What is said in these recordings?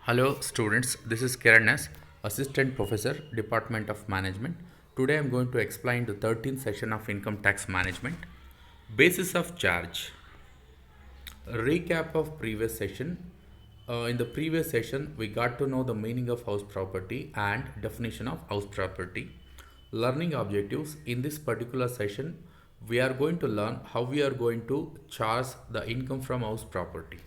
Hello students, this is Kiran S, Assistant Professor, Department of Management. Today I am going to explain the 13th session of Income Tax Management. Basis of charge. Recap of previous session. In the previous session, we got to know the meaning of house property and definition of house property. Learning objectives. In this particular session, we are going to learn how we are going to charge the income from house property.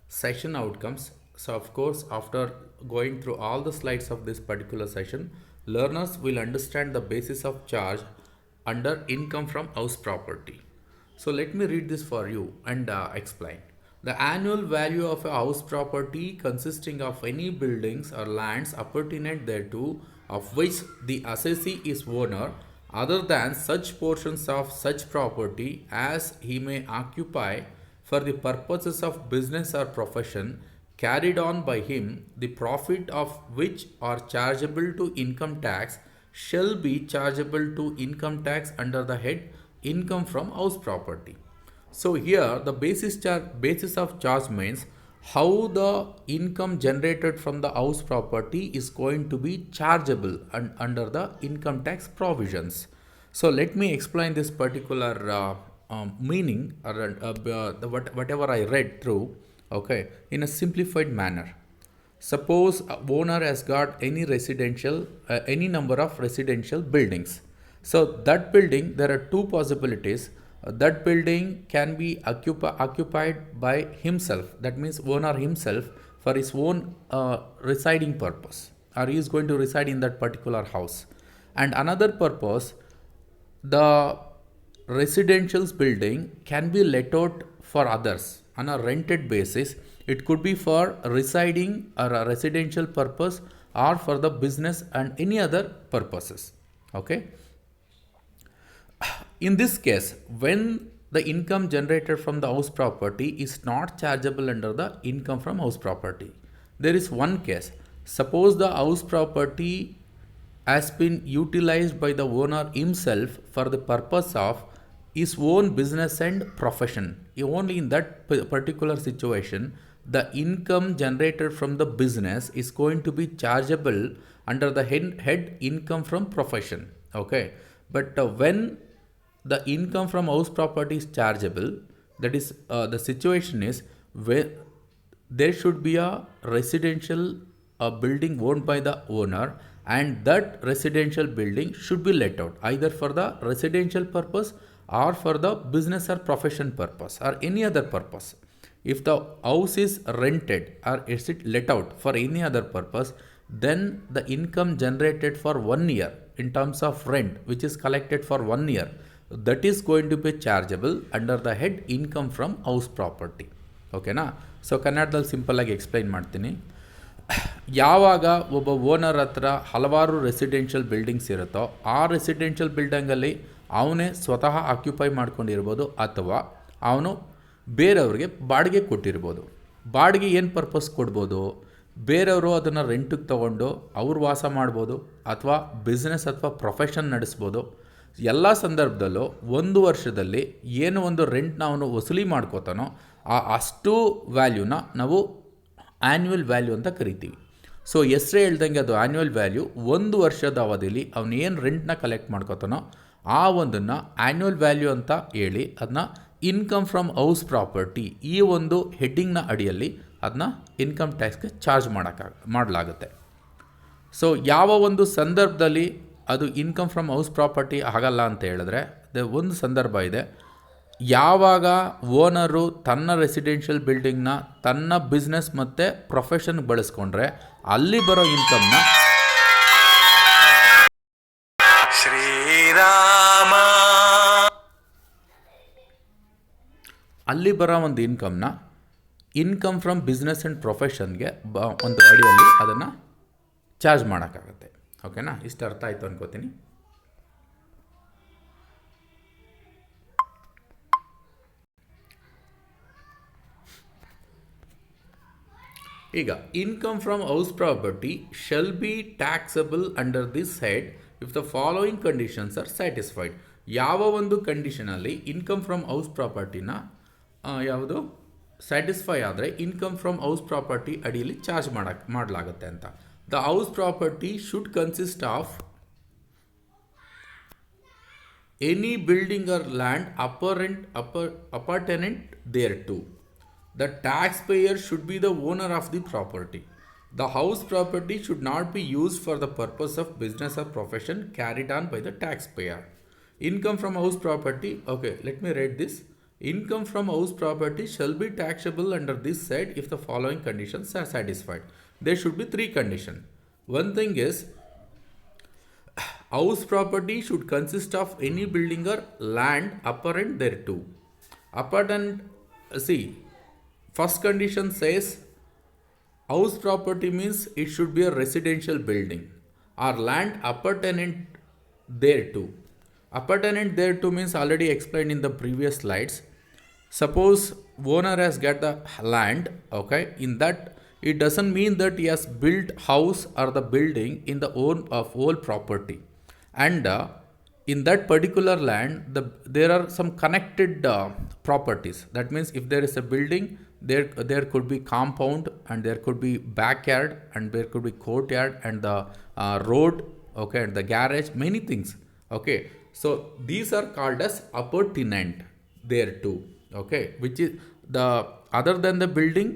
Session outcomes. So of course, after going through all the slides of this particular session, learners will understand the basis of charge under income from house property. So let me read this for you and explain. The annual value of a house property consisting of any buildings or lands appurtenant thereto, of which the assessee is owner, other than such portions of such property as he may occupy for the purposes of business or profession carried on by him, the profit of which are chargeable to income tax shall be chargeable to income tax under the head income from house property. So here the basis of charge means how the income generated from the house property is going to be chargeable under the income tax provisions. So let me explain this particular meaning or whatever I read through, okay, in a simplified manner. Suppose a owner has got any number of residential buildings. So that building, there are two possibilities. That building can be occupied by himself. That means owner himself for his own residing purpose, or he is going to reside in that particular house. And another purpose, the residential building can be let out for others on a rented basis. It could be for residing or a residential purpose or for the business and any other purposes. Okay. In this case, when the income generated from the house property is not chargeable under the income from house property, there is one case. Suppose the house property has been utilized by the owner himself for the purpose of his own business and profession. Only in that particular situation, the income generated from the business is going to be chargeable under the head income from profession. Okay, but when the income from house property is chargeable, that is the situation is where there should be a residential building owned by the owner, and that residential building should be let out either for the residential purpose or for the business or profession purpose or any other purpose. If the house is rented or is it let out for any other purpose, then the income generated for 1 year in terms of rent which is collected for 1 year, that is going to be chargeable under the head income from house property. ಓಕೆನಾ? So ಕನ್ನಡದಲ್ಲಿ ಸಿಂಪಲ್ಲಾಗಿ explain ಮಾಡ್ತೀನಿ. ಯಾವಾಗ ಒಬ್ಬ owner ಹತ್ರ ಹಲವಾರು residential buildings ಇರುತ್ತೋ, ಆ ರೆಸಿಡೆನ್ಷಿಯಲ್ ಬಿಲ್ಡಿಂಗಲ್ಲಿ ಅವನೇ ಸ್ವತಃ ಆಕ್ಯುಪೈ ಮಾಡ್ಕೊಂಡಿರ್ಬೋದು ಅಥವಾ ಅವನು ಬೇರೆಯವ್ರಿಗೆ ಬಾಡಿಗೆ ಕೊಟ್ಟಿರ್ಬೋದು. ಬಾಡಿಗೆ ಏನು ಪರ್ಪಸ್ ಕೊಡ್ಬೋದು? ಬೇರೆಯವರು ಅದನ್ನು ರೆಂಟಿಗೆ ತೊಗೊಂಡು ಅವ್ರು ವಾಸ ಮಾಡ್ಬೋದು ಅಥವಾ ಬಿಸ್ನೆಸ್ ಅಥವಾ ಪ್ರೊಫೆಷನ್ ನಡೆಸ್ಬೋದು. ಎಲ್ಲ ಸಂದರ್ಭದಲ್ಲೂ 1 ವರ್ಷದಲ್ಲಿ ಏನು ಒಂದು ರೆಂಟ್ನ ಅವನು ವಸೂಲಿ ಮಾಡ್ಕೋತಾನೋ ಅಷ್ಟು ವ್ಯಾಲ್ಯೂನ ನಾವು ಆ್ಯನ್ಯುವಲ್ ವ್ಯಾಲ್ಯೂ ಅಂತ ಕರಿತೀವಿ. ಸೊ ಹೆಸರೇ ಹೇಳ್ದಂಗೆ ಅದು ಆ್ಯನ್ಯುವಲ್ ವ್ಯಾಲ್ಯೂ. 1 ವರ್ಷದ ಅವಧಿಯಲ್ಲಿ ಅವನು ಏನು ರೆಂಟ್ನ ಕಲೆಕ್ಟ್ ಮಾಡ್ಕೋತಾನೋ ಆ ಒಂದನ್ನು ಆ್ಯನ್ಯುವಲ್ ವ್ಯಾಲ್ಯೂ ಅಂತ ಹೇಳಿ ಅದನ್ನ ಇನ್ಕಮ್ ಫ್ರಮ್ ಹೌಸ್ ಪ್ರಾಪರ್ಟಿ ಈ ಒಂದು ಹೆಡ್ಡಿಂಗ್ನ ಅಡಿಯಲ್ಲಿ ಅದನ್ನ ಇನ್ಕಮ್ ಟ್ಯಾಕ್ಸ್ಗೆ ಚಾರ್ಜ್ ಮಾಡಲಾಗುತ್ತೆ. ಸೊ ಯಾವ ಒಂದು ಸಂದರ್ಭದಲ್ಲಿ ಅದು ಇನ್ಕಮ್ ಫ್ರಮ್ ಹೌಸ್ ಪ್ರಾಪರ್ಟಿ ಆಗಲ್ಲ ಅಂತ ಹೇಳಿದ್ರೆ, ಒಂದು ಸಂದರ್ಭ ಇದೆ. ಯಾವಾಗ ಓನರು ತನ್ನ ರೆಸಿಡೆನ್ಷಿಯಲ್ ಬಿಲ್ಡಿಂಗ್ನ ತನ್ನ ಬಿಸ್ನೆಸ್ ಮತ್ತು ಪ್ರೊಫೆಷನ್ಗೆ ಬಳಸ್ಕೊಂಡ್ರೆ ಅಲ್ಲಿ ಬರೋ ಇನ್ಕಮ್ನ ಶ್ರೀರಾಮ ಅಲ್ಲಿ ಬರೋ ಒಂದು ಇನ್ಕಮ್ ಫ್ರಮ್ ಬಿಸ್ನೆಸ್ ಆ್ಯಂಡ್ ಪ್ರೊಫೆಷನ್ಗೆ ಒಂದು ಅಡಿಯಲ್ಲಿ ಅದನ್ನು ಚಾರ್ಜ್ ಮಾಡೋಕ್ಕಾಗತ್ತೆ. ಓಕೆನಾ? ಇಷ್ಟು ಅರ್ಥ ಆಯಿತು ಅನ್ಕೋತೀನಿ. ಈಗ income from house property shall be taxable under this head if the following conditions are satisfied. ಯಾವ ಒಂದು ಕಂಡೀಷನಲ್ಲಿ ಇನ್ಕಮ್ ಫ್ರಮ್ ಹೌಸ್ ಪ್ರಾಪರ್ಟಿನ ಯಾವುದು ಸ್ಯಾಟಿಸ್ಫೈ ಆದರೆ ಇನ್ಕಮ್ ಫ್ರಮ್ ಹೌಸ್ ಪ್ರಾಪರ್ಟಿ ಅಡಿಯಲ್ಲಿ ಚಾರ್ಜ್ ಮಾಡಲಾಗುತ್ತೆ ಅಂತ. The house property should consist of any building or land appertinent thereto. The taxpayer should be the owner of the property. The house property should not be used for the purpose of business or profession carried on by the taxpayer. Income from house property, okay, let me read this. Income from house property shall be taxable under this said if the following conditions are satisfied. There should be 3 conditions. One thing is, house property should consist of any building or land apparent thereto. Apparent, see, first condition says house property means it should be a residential building or land appertinent thereto. Appertinent thereto means already explained in the previous slides. Suppose owner has got the land, okay, in that it doesn't mean that he has built house or the building in the own of whole property. And in that particular land, there are some connected properties. That means if there is a building, there could be compound, and there could be backyard, and there could be courtyard, and the road, okay, and the garage, many things, okay. So these are called as appertinent thereto, okay, which is the other than the building,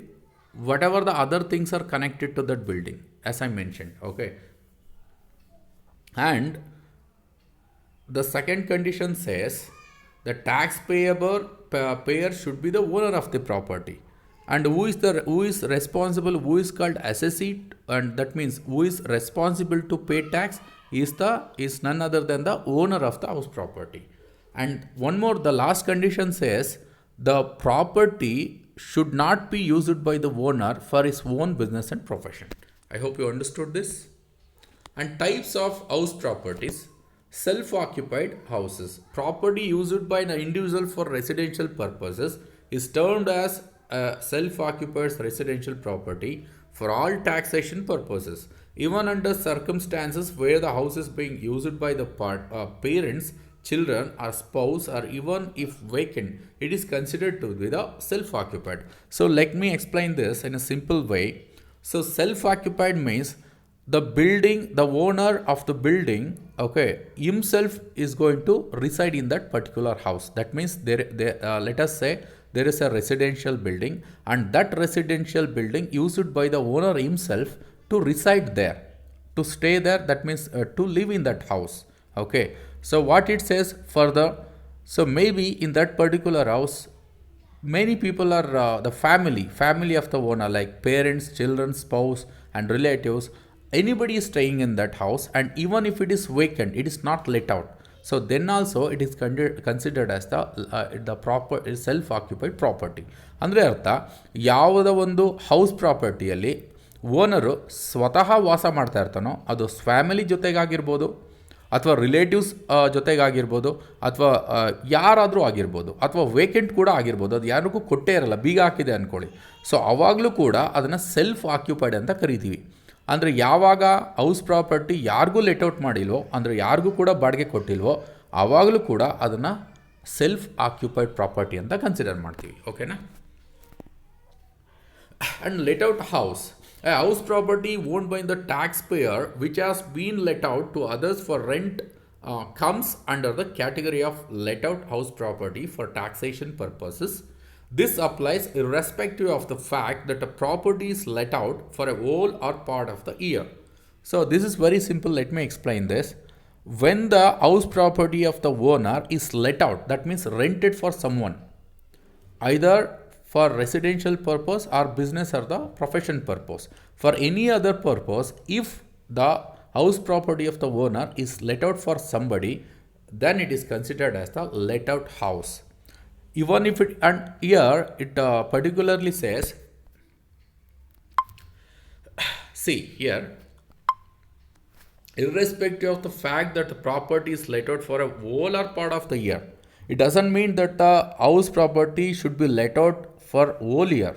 whatever the other things are connected to that building, as I mentioned, okay. And the second condition says the payer should be the owner of the property. And who is responsible, who is called assessee, and that means who is responsible to pay tax is none other than the owner of the house property. And one more, the last condition says the property should not be used by the owner for his own business and profession. I hope you understood this. And types of house properties: self-occupied houses. Property used by an individual for residential purposes is termed as self-occupied residential property for all taxation purposes. Even under circumstances where the house is being used by the parents, children, or spouse, or even if vacant, it is considered to be the self-occupied. So let me explain this in a simple way. So self-occupied means the building, the owner of the building, okay, himself is going to reside in that particular house. That means let us say there is a residential building, and that residential building used by the owner himself to reside there, to stay there. That means to live in that house, okay. So what it says further, so maybe in that particular house many people are the family of the owner, like parents, children, spouse, and relatives. Anybody is staying in that house, and even if it is vacant, it is not let out, so then also it is considered as the proper self-occupied property. ಅಂದರೆ ಅರ್ಥ, ಯಾವುದೋ ಒಂದು house ಪ್ರಾಪರ್ಟಿಯಲ್ಲಿ owner ಸ್ವತಃ ವಾಸ ಮಾಡ್ತಾ ಇರ್ತಾನೋ, ಅದು family ಜೊತೆಗಾಗಿರ್ಬೋದು, ಅಥವಾ relatives ಜೊತೆಗಾಗಿರ್ಬೋದು, ಅಥವಾ ಯಾರಾದರೂ ಆಗಿರ್ಬೋದು, ಅಥವಾ ವೇಕೆಂಟ್ ಕೂಡ ಆಗಿರ್ಬೋದು, ಅದು ಯಾರಿಗೂ ಕೊಟ್ಟೇ ಇರಲ್ಲ, ಬೀಗ ಹಾಕಿದೆ ಅಂದ್ಕೊಳ್ಳಿ. ಸೊ ಅವಾಗಲೂ ಕೂಡ ಅದನ್ನು ಸೆಲ್ಫ್ ಆಕ್ಯುಪೈಡ್ ಅಂತ ಕರಿತೀವಿ. ಅಂದರೆ ಯಾವಾಗ ಹೌಸ್ ಪ್ರಾಪರ್ಟಿ ಯಾರಿಗೂ ಲೆಟ್ಔಟ್ ಮಾಡಿಲ್ವೋ, ಅಂದರೆ ಯಾರಿಗೂ ಕೂಡ ಬಾಡಿಗೆ ಕೊಟ್ಟಿಲ್ವೋ, ಆವಾಗಲೂ ಕೂಡ ಅದನ್ನು ಸೆಲ್ಫ್ ಆಕ್ಯುಪೈಡ್ ಪ್ರಾಪರ್ಟಿ ಅಂತ ಕನ್ಸಿಡರ್ ಮಾಡ್ತೀವಿ, ಓಕೆನಾ. And let out house, a house property owned by the taxpayer which has been let out to others for rent comes under the category of let out house property for taxation purposes. This applies irrespective of the fact that a property is let out for a whole or part of the year. So this is very simple. Let me explain this. When the house property of the owner is let out, that means rented for someone, either for residential purpose or business or the profession purpose, for any other purpose, if the house property of the owner is let out for somebody, then it is considered as the let out house. Even if it, and here it particularly says, see here, irrespective of the fact that the property is let out for a whole or part of the year, it doesn't mean that the house property should be let out for whole year.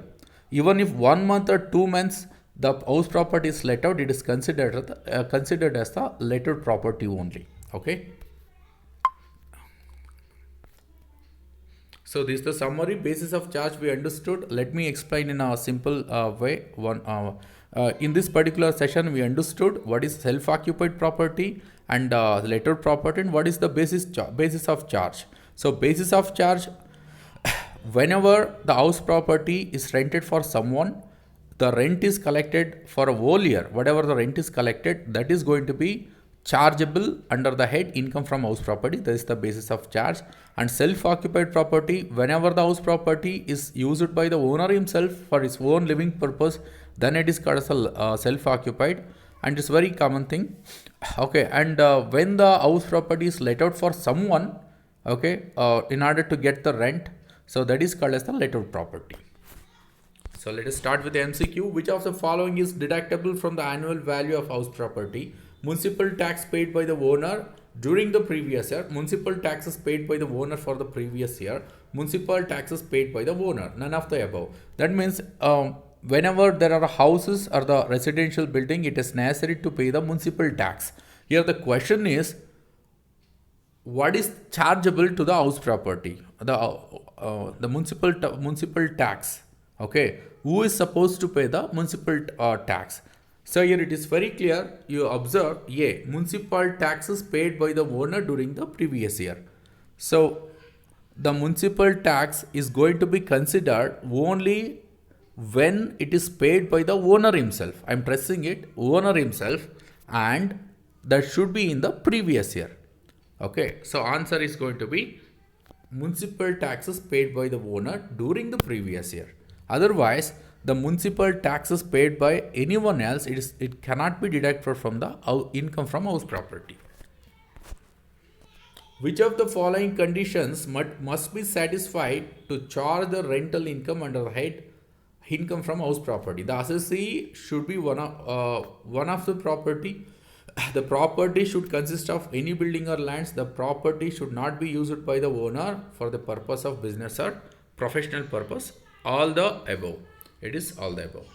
Even if 1 month or 2 months the house property is let out, it is considered as the let out property only, okay. So this is the summary basis of charge we understood. Let me explain in a simple way. In this particular session, we understood what is self-occupied property and lettered property, and what is the basis of charge. So basis of charge, whenever the house property is rented for someone, the rent is collected for a whole year. Whatever the rent is collected, that is going to be chargeable under the head income from house property. That is the basis of charge. And self-occupied property, whenever the house property is used by the owner himself for his own living purpose, then it is called as self-occupied, and it's very common thing. Okay, and when the house property is let out for someone, okay, in order to get the rent, so that is called as the let out property. So let us start with the MCQ. Which of the following is deductible from the annual value of house property? Municipal tax paid by the owner during the previous year, municipal taxes paid by the owner for the previous year, municipal taxes paid by the owner, none of the above. That means whenever there are houses or the residential building, it is necessary to pay the municipal tax. Here the question is, what is chargeable to the house property? The municipal tax. Okay, who is supposed to pay the municipal tax? So here it is very clear. You observe, A, municipal taxes paid by the owner during the previous year. So the municipal tax is going to be considered only when it is paid by the owner himself. I am pressing it, owner himself, and that should be in the previous year. Okay, so answer is going to be municipal taxes paid by the owner during the previous year. Otherwise, the municipal taxes paid by anyone else, it cannot be deducted from the income from house property. Which of the following conditions must be satisfied to charge the rental income under the head income from house property? The assessee should be one of the property. The property should consist of any building or lands. The property should not be used by the owner for the purpose of business or professional purpose. All the above. It is all the above.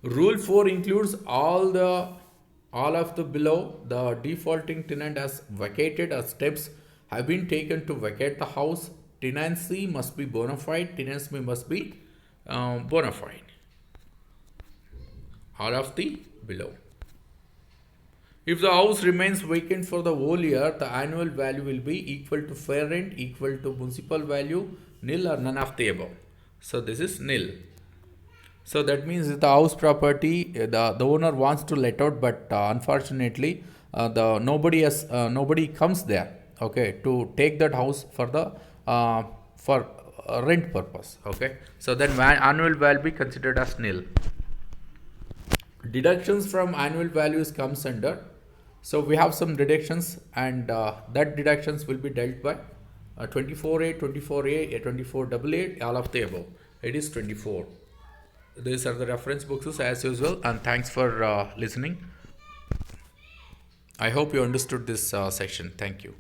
Rule 4 includes all of the below. The defaulting tenant has vacated, or steps have been taken to vacate the house. Tenancy must be bona fide. Tenancy must be bona fide. All of the below. If the house remains vacant for the whole year, the annual value will be equal to fair rent, equal to municipal value, nil, or none of the above. So this is nil. So that means the house property, the owner wants to let out, but unfortunately, nobody comes there. Okay, to take that house for the rent purpose. Okay, so then annual value be considered as nil. Deductions from annual values comes under. So we have some deductions, and that deductions will be dealt by 24A, 24A, 24AA, all of the above. It is 24. These are the reference books as usual, and thanks for listening. I hope you understood this section. Thank you.